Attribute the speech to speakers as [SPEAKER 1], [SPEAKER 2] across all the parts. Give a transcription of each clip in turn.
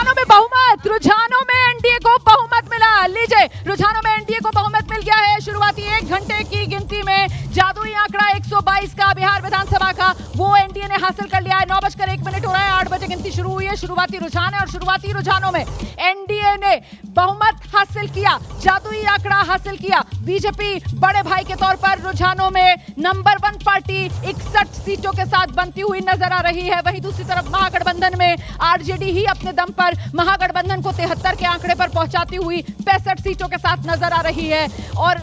[SPEAKER 1] रुझानों में बहुमत, रुझानों में एनडीए को बहुमत मिला। लीजिए, रुझानों में एनडीए को बहुमत मिल गया है। शुरुआती 1 घंटे की गिनती में जादुई आंकड़ा 122 का बिहार विधानसभा का वो एनडीए ने हासिल कर लिया है। 9:01 हो रहा है, 8 बजे गिनती शुरू हुई है। शुरुआती रुझान है और शुरुआती रुझानों में एनडीए ने बहुमत हासिल किया, जादुई आंकड़ा हासिल किया। बीजेपी बड़े भाई के तौर पर रुझानों में नंबर 1 पार्टी 61 सीटों के साथ बनती हुई नजर आ रही है। वहीं दूसरी तरफ महागठबंधन में आरजेडी ही अपने दम पर महागठबंधन को 73 के आंकड़े पर पहुंचाती हुई 65 सीटों के साथ नजर आ रही है। और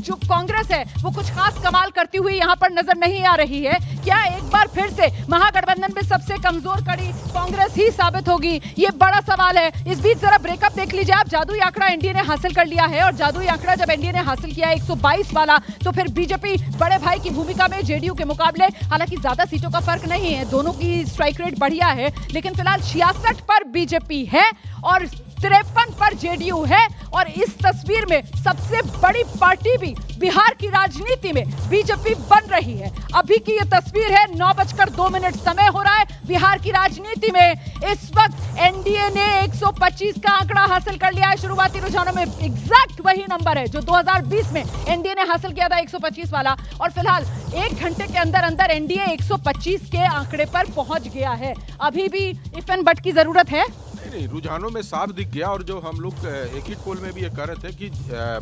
[SPEAKER 1] जो कांग्रेस है वो कुछ खास कमाल करती हुई यहां पर नजर नहीं आ रही है। क्या एक बार फिर से महागठबंधन में सबसे कमजोर कड़ी कांग्रेस ही साबित होगी? ये बड़ा सवाल है। इस बीच जरा ब्रेकअप देख लीजिए आप। जादुई आंकड़ा एनडीए ने हासिल कर लिया है और जादुई आंकड़ा जब एनडीए ने हासिल किया है 122 वाला, तो फिर बीजेपी बड़े भाई की भूमिका में जेडीयू के मुकाबले, हालांकि ज्यादा सीटों का फर्क नहीं है, दोनों की स्ट्राइक रेट बढ़िया है, लेकिन फिलहाल 66 पर बीजेपी है और 53 पर जेडीयू है। और इस तस्वीर में सबसे बड़ी पार्टी भी बिहार की राजनीति में बीजेपी बन रही है। अभी की ये तस्वीर है, 9:02 समय हो रहा है। बिहार की राजनीति में इस वक्त एनडीए ने 125 का आंकड़ा हासिल कर लिया है। शुरुआती रुझानों में एग्जैक्ट वही नंबर है जो 2020 में एनडीए ने हासिल किया था, 125 वाला। और फिलहाल 1 घंटे के अंदर अंदर एनडीए 125 के आंकड़े पर पहुंच गया है। अभी भी इफ एंड बट की जरूरत है।
[SPEAKER 2] नहीं, रुझानों में साफ दिख गया। और जो हम लोग एक ही पोल में भी ये कह रहे थे कि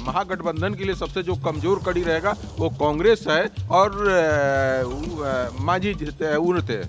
[SPEAKER 2] महागठबंधन के लिए सबसे जो कमजोर कड़ी रहेगा वो कांग्रेस है और मांझी थे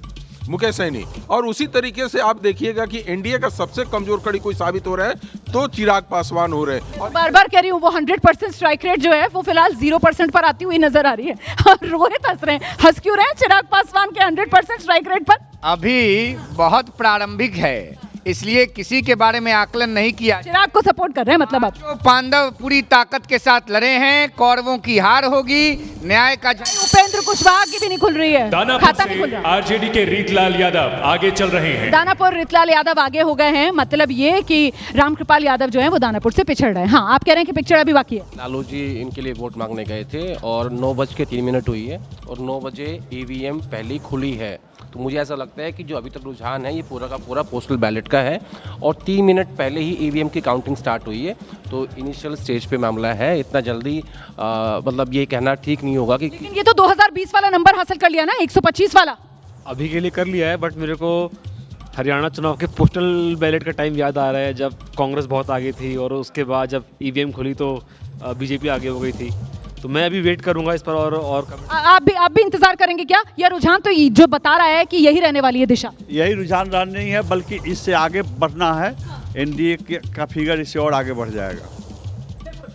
[SPEAKER 2] मुकेश सैनी। और उसी तरीके से आप देखिएगा कि एनडीए का सबसे कमजोर कड़ी कोई साबित हो रहा है तो चिराग पासवान हो रहे हैं। और
[SPEAKER 1] बार बार कह रही हूँ, वो 100% स्ट्राइक रेट जो है वो फिलहाल 0% पर आती हुई नजर आ रही है। और रोहित हंस रहे हैं, हंस क्यों रहे हैं चिराग पासवान के 100% स्ट्राइक रेट पर?
[SPEAKER 3] अभी बहुत प्रारंभिक है, इसलिए किसी के बारे में आकलन नहीं किया।
[SPEAKER 1] चिराग को सपोर्ट कर रहे हैं मतलब आप?
[SPEAKER 3] जो पांडव पूरी ताकत के साथ लड़े हैं, कौरवों की हार होगी, न्याय का
[SPEAKER 1] उपेंद्र कुशवाहा की भी नहीं खुल रही है, खाता नहीं खुल रहा।
[SPEAKER 4] आरजेडी के रीतलाल यादव आगे चल रहे हैं।
[SPEAKER 1] दानापुर रीतलाल यादव आगे हो गए हैं, मतलब ये कि रामकृपाल यादव जो है वो दानापुर से पिछड़ रहे हैं। हाँ, आप कह रहे हैं कि पिक्चर अभी बाकी है।
[SPEAKER 5] लालू जी इनके लिए वोट मांगने गए थे और 9:03 हुई है और 9 बजे ईवीएम पहली खुली है। तो मुझे ऐसा लगता है कि जो अभी तक रुझान है ये पूरा का पूरा पोस्टल बैलेट का है और 3 मिनट पहले ही ईवीएम की काउंटिंग स्टार्ट हुई है। तो इनिशियल स्टेज पे मामला है, इतना जल्दी मतलब ये कहना ठीक नहीं होगा कि
[SPEAKER 1] लेकिन ये तो 2020 वाला नंबर हासिल कर लिया ना, 125 वाला।
[SPEAKER 6] अभी के लिए कर लिया है, बट मेरे को हरियाणा चुनाव के पोस्टल बैलेट का टाइम याद आ रहा है जब कांग्रेस बहुत आगे थी और उसके बाद जब ईवीएम खुली तो बीजेपी आगे हो गई थी। तो मैं अभी वेट करूंगा इस पर और
[SPEAKER 1] आप भी इंतजार करेंगे क्या? यह रुझान तो जो बता रहा है कि यही रहने वाली है दिशा,
[SPEAKER 7] यही रुझान रहा नहीं है, बल्कि इससे आगे बढ़ना है। एनडीए का फिगर इससे और आगे बढ़ जाएगा।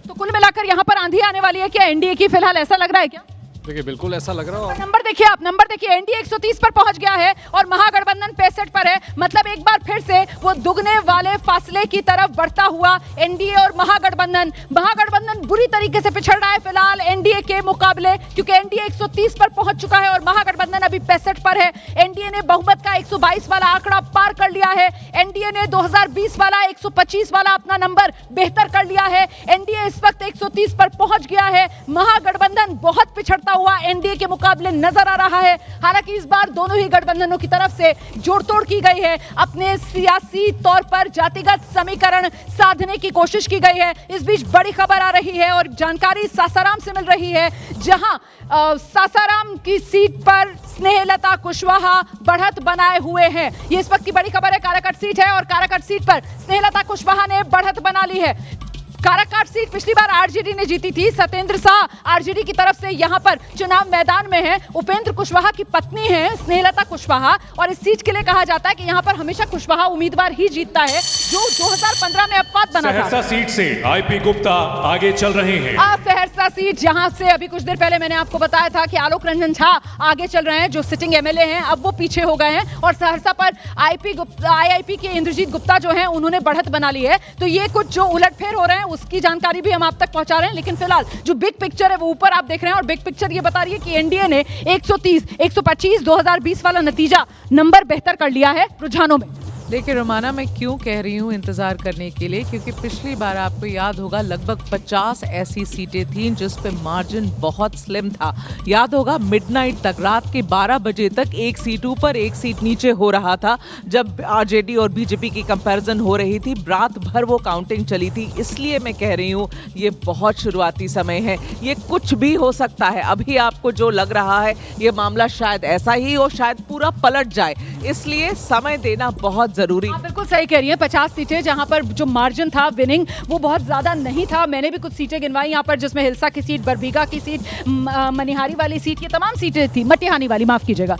[SPEAKER 1] तो कुल मिलाकर यहाँ पर आंधी आने वाली है क्या एनडीए की? फिलहाल ऐसा लग रहा है क्या?
[SPEAKER 6] देखिए बिल्कुल ऐसा लग रहा है।
[SPEAKER 1] नंबर देखिए आप, नंबर देखिए, एनडीए 130 पर पहुंच गया है और महागठबंधन 65 पर है। मतलब एक बार फिर से वो दुगने वाले फासले की तरफ बढ़ता हुआ एनडीए और महागठबंधन बुरी तरीके से पिछड़ रहा है फिलहाल एनडीए के मुकाबले, क्योंकि एनडीए 130 पर पहुंच चुका है और महागठबंधन अभी 65 पर है। एनडीए ने बहुमत का 122 वाला आंकड़ा पार कर लिया है। एनडीए ने 2020 वाला 125 वाला अपना नंबर बेहतर कर लिया है। एनडीए इस वक्त 130 पर पहुंच गया है। महागठबंधन बहुत पिछड़ता हुआ एनडीए के मुकाबले नजर आ रहा है। हालांकि इस बार दोनों ही गठबंधनों की तरफ से जोड़तोड़ की गई है, अपने सियासी तौर पर जातिगत समीकरण साधने की कोशिश की गई है। इस बीच बड़ी खबर आ रही है और जानकारी सासाराम से मिल रही है, जहां सासाराम की सीट पर स्नेहलता कुशवाहा बढ़त बनाए हुए हैं। ये इस वक्त की बड़ी खबर है। काराकाट सीट है और काराकाट सीट पर स्नेहलता कुशवाहा ने बढ़त बना ली है। काराकाट सीट पिछली बार आरजेडी ने जीती थी। सत्येंद्र शाह आरजेडी की तरफ से यहां पर चुनाव मैदान में है। उपेंद्र कुशवाहा की पत्नी है स्नेहलता कुशवाहा और इस सीट के लिए कहा जाता है कि यहां पर हमेशा कुशवाहा उम्मीदवार ही जीतता है, जो 2015 में अपवाद बना था।
[SPEAKER 4] सहरसा सीट से आईपी गुप्ता आगे चल रहे हैं।
[SPEAKER 1] सहरसा सीट जहां से अभी कुछ देर पहले मैंने आपको बताया था कि आलोक रंजन झा आगे चल रहे हैं, जो सिटिंग एमएलए हैं, अब वो पीछे हो गए हैं और सहरसा पर आईआईपी के इंद्रजीत गुप्ता जो हैं उन्होंने बढ़त बना ली है। तो ये कुछ जो उलटफेर हो रहे हैं उसकी जानकारी भी हम आप तक पहुंचा रहे हैं, लेकिन फिलहाल जो बिग पिक्चर है वो ऊपर आप देख रहे हैं और बिग पिक्चर ये बता रही है कि एनडीए ने 130, 125 2020 वाला नतीजा नंबर बेहतर कर लिया है रुझानों में।
[SPEAKER 8] देखिए रोमाना, मैं क्यों कह रही हूँ इंतजार करने के लिए, क्योंकि पिछली बार आपको याद होगा लगभग 50 ऐसी सीटें थीं जिस पे मार्जिन बहुत स्लिम था। याद होगा मिडनाइट तक, रात के 12 बजे तक एक सीट ऊपर एक सीट नीचे हो रहा था जब आरजेडी और बीजेपी की कंपैरिजन हो रही थी। रात भर वो काउंटिंग चली थी। इसलिए मैं कह रही हूँ ये बहुत शुरुआती समय है, ये कुछ भी हो सकता है। अभी आपको जो लग रहा है ये मामला शायद ऐसा ही हो, शायद पूरा पलट जाए, इसलिए समय देना बहुत जरूरी।
[SPEAKER 1] आप बिल्कुल सही कह रही हैं। 50 सीटें जहां पर जो मार्जिन था विनिंग वो बहुत ज्यादा नहीं था। मैंने भी कुछ सीटें गिनवाई यहाँ पर, जिसमें हिलसा की सीट, बरबीघा की सीट, मनिहारी वाली सीट, ये तमाम सीटें थी, मटिहानी वाली, माफ कीजिएगा।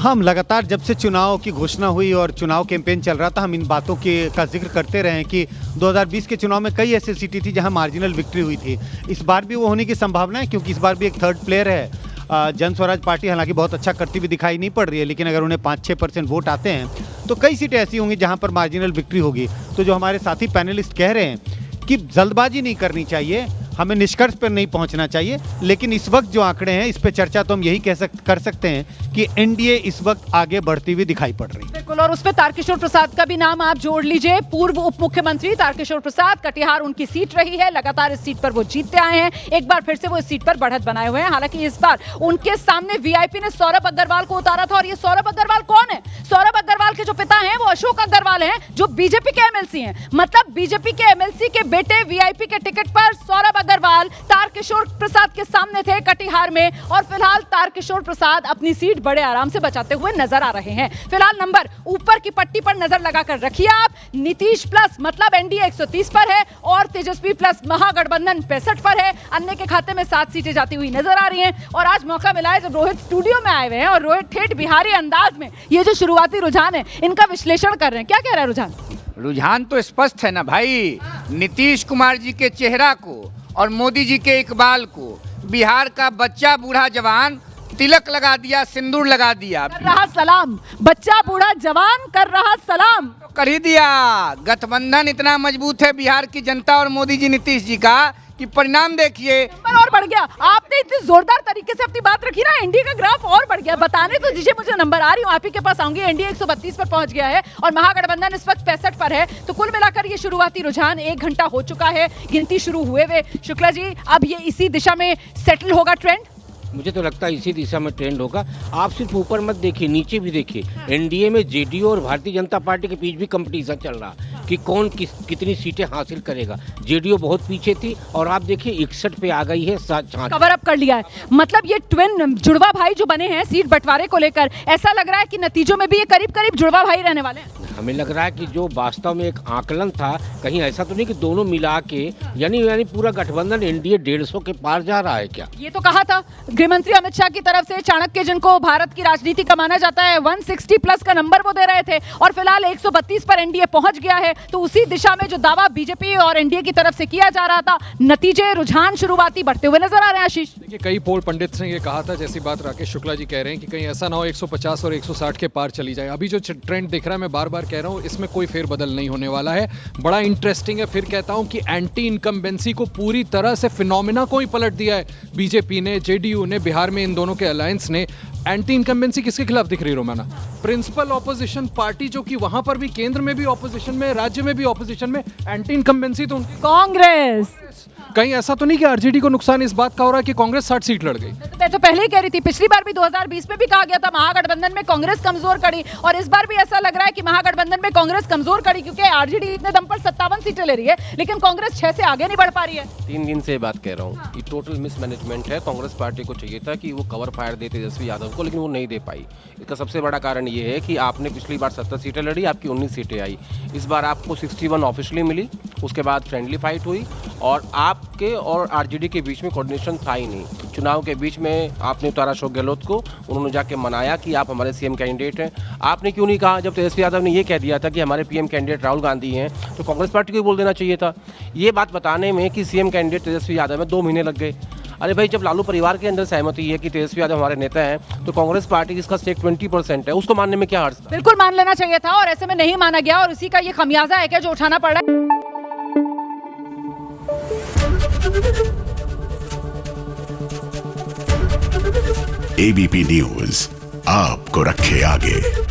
[SPEAKER 9] हम लगातार जब से चुनाव की घोषणा हुई और चुनाव कैंपेन चल रहा था, हम इन बातों का जिक्र करते रहे कि 2020 के चुनाव में कई ऐसी सीटें थी जहां मार्जिनल विक्ट्री हुई थी। इस बार भी वो होने की संभावना है, क्योंकि इस बार भी एक थर्ड प्लेयर है। जन स्वराज पार्टी हालांकि बहुत अच्छा करती हुई दिखाई नहीं पड़ रही है, लेकिन अगर उन्हें 5-6% वोट आते हैं तो कई सीटें ऐसी होंगी जहां पर मार्जिनल विक्ट्री होगी। तो जो हमारे साथी पैनलिस्ट कह रहे हैं कि जल्दबाजी नहीं करनी चाहिए, हमें निष्कर्ष पर नहीं पहुंचना चाहिए, लेकिन इस वक्त जो आंकड़े हैं इस पे चर्चा तो हम यही कर सकते हैं कि एनडीए इस वक्त आगे बढ़ती हुई दिखाई पड़ रही है।
[SPEAKER 1] बिल्कुल, और उस पे तारकिशोर प्रसाद का भी नाम आप जोड़ लीजिए। पूर्व उप मुख्यमंत्री तारकिशोर प्रसाद, कटिहार उनकी सीट रही है, लगातार इस सीट पर वो जीतते आए हैं। एक बार फिर से वो इस सीट पर बढ़त बनाए हुए हैं। हालांकि इस बार उनके सामने वीआईपी ने सौरभ अग्रवाल को उतारा था। और ये सौरभ अग्रवाल कौन है? सौरभ अग्रवाल के जो पिता हैं वो अशोक अग्रवाल हैं, जो बीजेपी के एमएलसी हैं। मतलब बीजेपी के एमएलसी के बेटे वीआईपी के टिकट पर सौरभ अग्रवाल तारकिशोर प्रसाद के सामने थे कटिहार में, और फिलहाल तारकिशोर प्रसाद अपनी सीट बड़े आराम से बचाते हुए नजर आ रहे हैं। फिलहाल नंबर ऊपर की पट्टी पर नजर लगाकर रखिए आप। नीतीश प्लस मतलब एनडीए 130 पर है और तेजस्वी प्लस महागठबंधन 65 पर है। अन्य के खाते में 7 सीटें जाती हुई नजर आ रही हैं। और आज मौका मिला है जब रोहित स्टूडियो में आए हुए हैं और रोहित ठेठ बिहारी अंदाज में ये जो शुरुआती रुझान है इनका विश्लेषण कर रहे हैं। क्या कह रहा है रुझान?
[SPEAKER 3] रुझान तो स्पष्ट है ना भाई। नीतीश कुमार जी के चेहरा को और मोदी जी के इकबाल को बिहार का बच्चा बूढ़ा जवान तिलक लगा दिया, सिंदूर लगा दिया,
[SPEAKER 1] कर रहा सलाम। बच्चा बूढ़ा जवान कर रहा सलाम,
[SPEAKER 3] कर ही दिया। गठबंधन इतना मजबूत है बिहार की जनता और मोदी जी नीतीश जी का कि परिणाम देखिए।
[SPEAKER 1] नंबर और बढ़ गया। आपने इतनी जोरदार तरीके से अपनी बात रखी ना, एनडीए का ग्राफ और बढ़ गया। बताने तो दीजिए मुझे नंबर। आ रही हूँ, आप ही के पास आऊंगी। एनडीए 132 पर पहुंच गया है और महागठबंधन इस वक्त 65 पर है। तो कुल मिलाकर ये शुरुआती रुझान 1 घंटा हो चुका है, गिनती शुरू हुए हुए। शुक्ला जी, अब ये इसी दिशा में सेटल होगा ट्रेंड?
[SPEAKER 5] मुझे तो लगता है इसी दिशा में ट्रेंड होगा। आप सिर्फ ऊपर मत देखिए, नीचे भी देखिए। एनडीए में जेडीयू और भारतीय जनता पार्टी के बीच भी कंपटीशन चल रहा कि कौन कितनी सीटें हासिल करेगा। जेडीयू बहुत पीछे थी और आप देखिए 61 पे आ गई है।
[SPEAKER 1] कवर अप कर लिया है। मतलब ये ट्विन जुड़वा भाई जो बने हैं सीट बंटवारे को लेकर, ऐसा लग रहा है कि नतीजों में भी ये करीब करीब जुड़वा भाई रहने वाले हैं।
[SPEAKER 5] हमें लग रहा है कि जो वास्तव में एक आकलन था, कहीं ऐसा तो नहीं कि दोनों मिला के यानी पूरा गठबंधन एनडीए 150 के पार जा रहा है क्या?
[SPEAKER 1] ये तो कहा था गृहमंत्री अमित शाह की तरफ से। चाणक्य जिनको भारत की राजनीति का माना जाता है, 160 प्लस का नंबर वो दे रहे थे और फिलहाल 132 पर एनडीए पहुंच गया है। तो उसी दिशा में जो दावा बीजेपी और एनडीए की तरफ से किया जा रहा था, नतीजे रुझान शुरुआती बढ़ते हुए नजर आ रहे हैं। आशीष,
[SPEAKER 10] देखिए कई पोल पंडित ने ये कहा था, जैसी बात राकेश शुक्ला जी कह रहे हैं कि कहीं ऐसा ना हो 150 और 160 के पार चली जाए। अभी जो ट्रेंड दिख रहा है, मैं बार बार कह रहा हूँ, इसमें कोई फेरबदल नहीं होने वाला है। बड़ा इंटरेस्टिंग है। फिर कहता हूं कि एंटी इनकम्बेंसी को पूरी तरह से फिनोमिना को ही पलट दिया है बीजेपी ने, जेडीयू ने, बिहार में इन दोनों के अलायंस ने। एंटी इनकम्बेंसी किसके खिलाफ दिख रही है रोमाना? प्रिंसिपल ऑपोजिशन पार्टी, जो कि वहां पर भी केंद्र में भी ऑपोजिशन में, राज्य में भी ऑपोजिशन में। एंटी इनकम्बेंसी तो उनकी
[SPEAKER 1] कांग्रेस।
[SPEAKER 10] कहीं ऐसा तो नहीं कि आरजेडी को नुकसान इस बात का हो रहा है कि कांग्रेस 60 सीट लड़ गई?
[SPEAKER 1] मैं तो पहले ही कह रही थी, पिछली बार भी 2020 में भी कहा गया था महागठबंधन में कांग्रेस कमजोर कड़ी, और इस बार भी ऐसा लग रहा है कि महागठबंधन में कांग्रेस कमजोर कड़ी, क्योंकि आरजेडी इतने दम पर 57 सीटें ले रही है लेकिन कांग्रेस 6 से आगे नहीं बढ़ पा रही है।
[SPEAKER 5] 3 दिन से बात कह रहा हूँ, ये टोटल मिसमैनेजमेंट है। कांग्रेस पार्टी को चाहिए था कि वो कवर फायर दे तेजस्वी यादव को, लेकिन वो नहीं दे पाई। इसका सबसे बड़ा कारण ये है कि आपने पिछली बार 70 सीटें लड़ी, आपकी 19 सीटें आई। इस बार आपको 61 ऑफिशियली मिली, उसके बाद फ्रेंडली फाइट हुई और आपके और आरजेडी के बीच में कोऑर्डिनेशन था ही नहीं। चुनाव के बीच में आपने उतारा अशोक गहलोत को, उन्होंने जाके मनाया कि आप हमारे सीएम कैंडिडेट हैं। आपने क्यों नहीं कहा, जब तेजस्वी यादव ने ये कह दिया था कि हमारे पीएम कैंडिडेट राहुल गांधी हैं, तो कांग्रेस पार्टी को बोल देना चाहिए था। ये बात बताने में कि सीएम कैंडिडेट तेजस्वी यादव में 2 महीने लग गए। अरे भाई, जब लालू परिवार के अंदर सहमति है कि तेजस्वी यादव हमारे नेता हैं, तो कांग्रेस पार्टी जिसका स्टेक 20% है, उसको मानने में क्या हर्ज था?
[SPEAKER 1] बिल्कुल मान लेना चाहिए था और ऐसे में नहीं माना गया, और उसी का ये खमियाजा है क्या जो उठाना पड़ रहा है।
[SPEAKER 11] एबीपी न्यूज आपको रखे आगे।